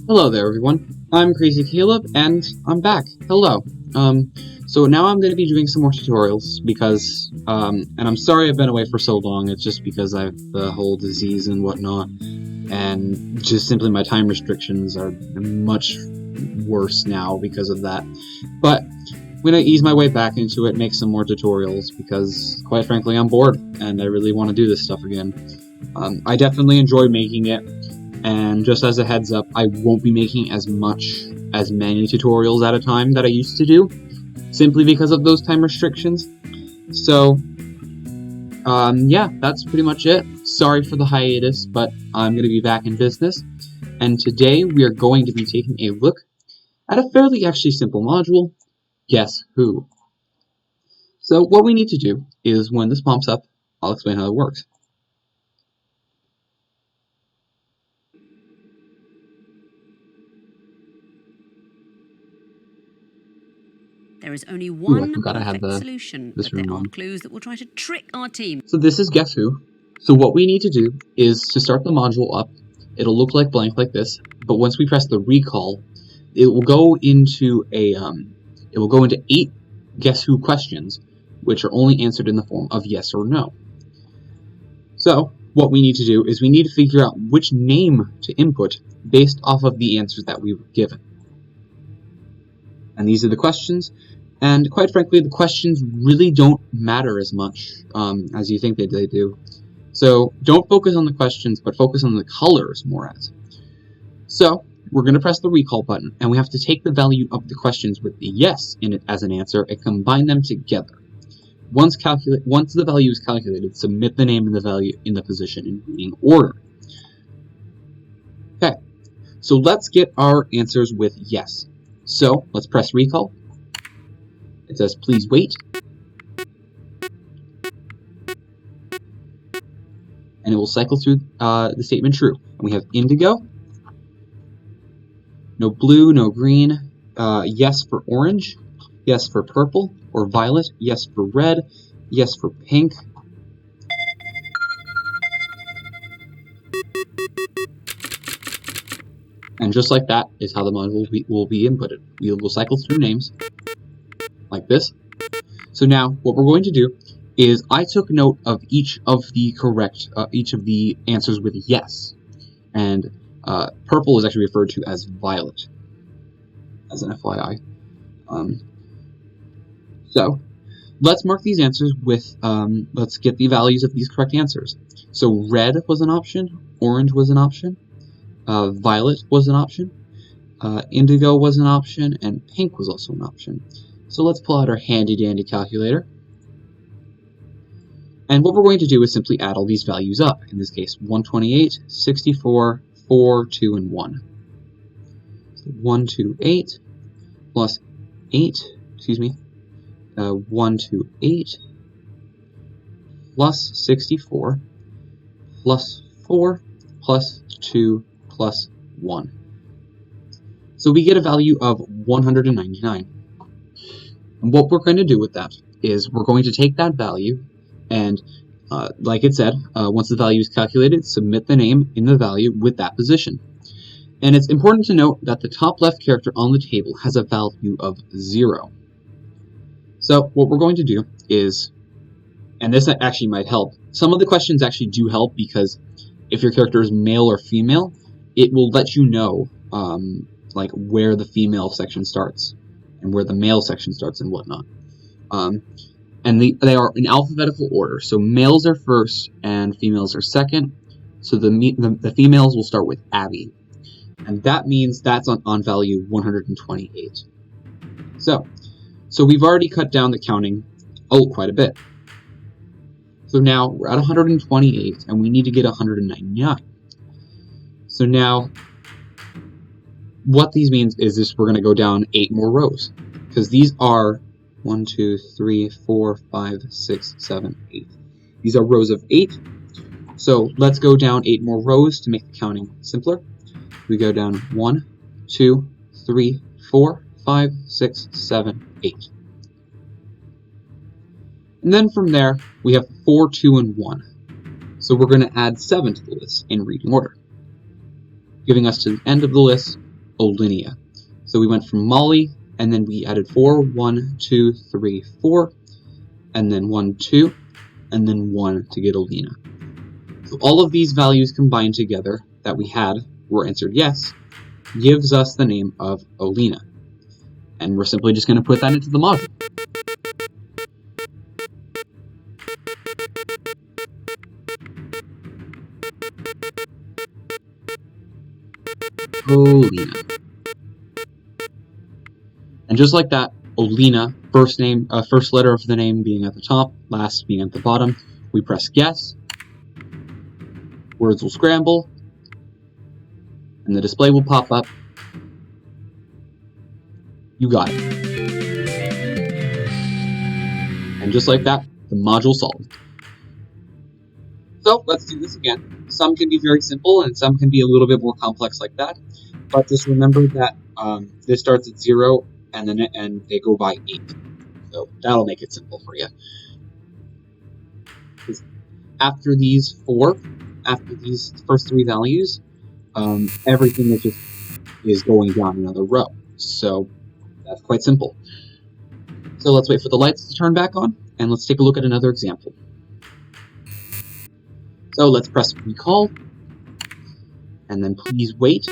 Hello there, everyone. I'm Crazy Caleb, and I'm back. Hello. So now I'm going to be doing some more tutorials because, and I'm sorry I've been away for so long. It's just because I have the whole disease and whatnot, and just simply my time restrictions are much worse now because of that. But I'm going to ease my way back into it, make some more tutorials because, quite frankly, I'm bored and I really want to do this stuff again. I definitely enjoy making it. And just as a heads up, I won't be making as many tutorials at a time that I used to do, simply because of those time restrictions. So, yeah, that's pretty much it. Sorry for the hiatus, but I'm going to be back in business. And today we are going to be taking a look at a fairly actually simple module, Guess Who. So what we need to do is when this pops up, I'll explain how it works. There is only one perfect this solution, but there are clues that will try to trick our team. So this is Guess Who. So what we need to do is to start the module up. It'll look like blank like this, but once we press the recall, it will go into 8 Guess Who questions, which are only answered in the form of yes or no. So what we need to do is we need to figure out which name to input based off of the answers that we were given. And these are the questions. And quite frankly, the questions really don't matter as much as you think they do. So don't focus on the questions, but focus on the colors more as. So we're going to press the recall button, and we have to take the value of the questions with the yes in it as an answer and combine them together. Once the value is calculated, submit the name and the value in the position in reading order. Okay, so let's get our answers with yes. So let's press recall. It says please wait. And it will cycle through the statement true. And we have indigo, no blue, no green, yes for orange, yes for purple or violet, yes for red, yes for pink. And just like that is how the module will be inputted. We will cycle through names like this. So now what we're going to do is I took note of each of the answers with yes. And purple is actually referred to as violet, as an FYI. So let's mark these answers with, let's get the values of these correct answers. So red was an option, orange was an option, violet was an option, indigo was an option, and pink was also an option. So let's pull out our handy-dandy calculator. And what we're going to do is simply add all these values up. In this case, 128, 64, 4, 2, and 1. So 128 plus 128 plus 64 plus 4 plus 2 plus 1. So we get a value of 199. And what we're going to do with that is we're going to take that value and, like it said, once the value is calculated, submit the name in the value with that position. And it's important to note that the top left character on the table has a value of 0. So what we're going to do is, and this actually might help, some of the questions actually do help because if your character is male or female, it will let you know like where the female section starts and where the male section starts and whatnot. And they are in alphabetical order. So males are first and females are second. So the females will start with Abby. And that means that's on value 128. So we've already cut down the counting quite a bit. So now we're at 128 and we need to get 199. So now what these means is this: we're going to go down 8 more rows because these are 1, 2, 3, 4, 5, 6, 7, 8. These are rows of 8. So let's go down 8 more rows to make the counting simpler. We go down 1, 2, 3, 4, 5, 6, 7, 8. And then from there, we have 4, 2, and 1. So we're going to add 7 to the list in reading order, giving us to the end of the list Olinia. So we went from Molly, and then we added 4, 1, 2, 3, 4, and then 1, 2, and then 1 to get Olina. So all of these values combined together that we had were answered yes, gives us the name of Olina. And we're simply just going to put that into the module. Olina. And just like that, Olina, first letter of the name being at the top, last being at the bottom, we press guess, words will scramble, and the display will pop up. You got it. And just like that, the module solved. So let's do this again. Some can be very simple and some can be a little bit more complex like that. But just remember that this starts at 0 and they go by 8. So that'll make it simple for you. After these first 3 values, everything is going down another row. So that's quite simple. So let's wait for the lights to turn back on, and let's take a look at another example. So let's press recall, and then please wait.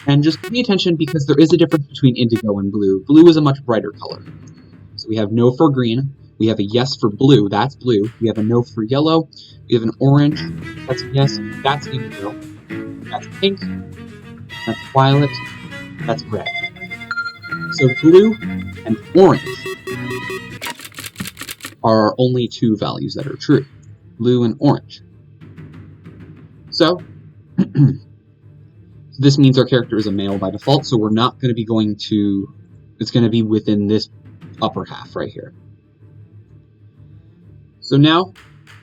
And just pay attention because there is a difference between indigo and blue. Blue is a much brighter color. So we have no for green, we have a yes for blue, that's blue. We have a no for yellow, we have an orange, that's a yes, that's indigo, that's pink, that's violet, that's red. So blue and orange are only 2 values that are true. Blue and orange. So, this means our character is a male by default, so we're not going to be going to... It's going to be within this upper half right here. So now,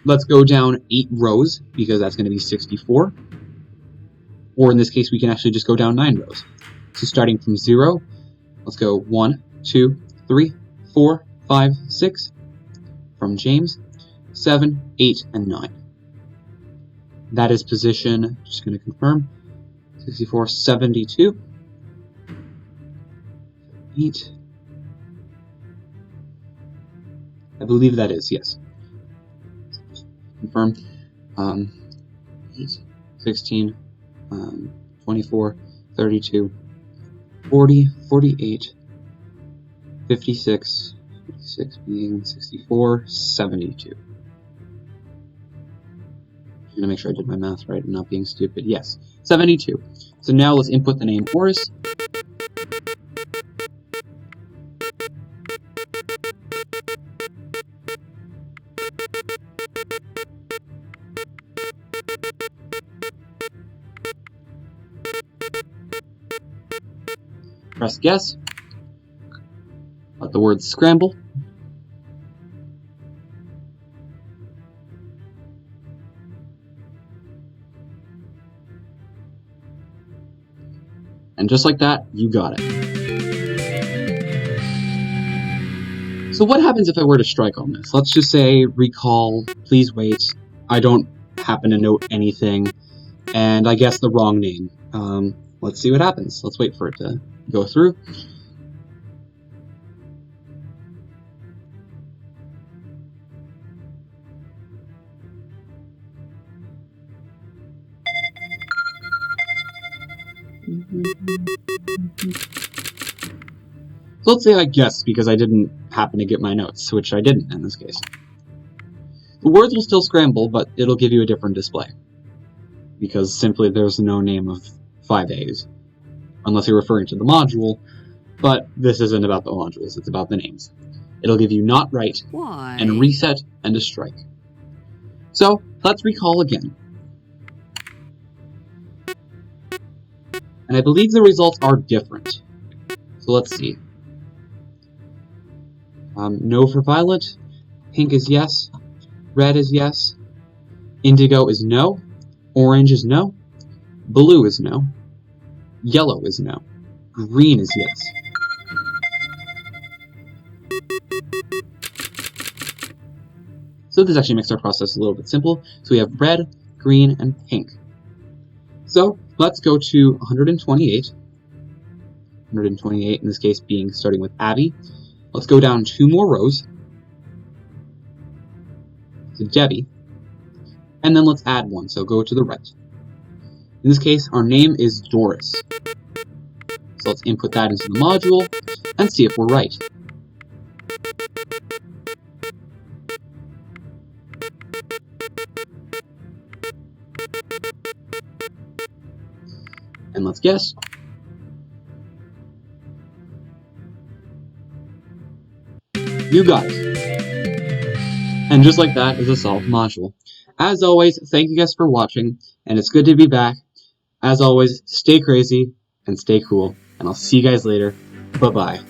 let's go down 8 rows, because that's going to be 64. Or in this case, we can actually just go down 9 rows. So starting from 0, let's go 1, 2, 3, 4, 5, 6. From James, 7, 8, and 9. That is position, just going to confirm, 64, 72, 8. I believe that is, yes. Confirm. 8, 16, 24, 32, 40, 48, 56, 56 being 64, 72. I'm going to make sure I did my math right and not being stupid. Yes, 72. So now let's input the name Horus. Press guess. Let the words scramble. And just like that, you got it. So what happens if I were to strike on this? Let's just say recall, please wait. I don't happen to note anything, and I guess the wrong name. Let's see what happens. Let's wait for it to go through. So let's say I guessed because I didn't happen to get my notes, which I didn't in this case. The words will still scramble, but it'll give you a different display. Because simply there's no name of 5As. Unless you're referring to the module, but this isn't about the modules, it's about the names. It'll give you not right, and a reset, and a strike. So, let's recall again. And I believe the results are different. So let's see. No for violet, pink is yes, red is yes, indigo is no, orange is no, blue is no, yellow is no, green is yes. So this actually makes our process a little bit simple. So we have red, green, and pink. So let's go to 128. 128 in this case being starting with Abby. Let's go down 2 more rows to Debbie, and then let's add 1, so go to the right. In this case, our name is Doris. So let's input that into the module and see if we're right. And let's guess. You got it. And just like that is a solved module. As always, thank you guys for watching, and it's good to be back. As always, stay crazy and stay cool, and I'll see you guys later. Bye-bye.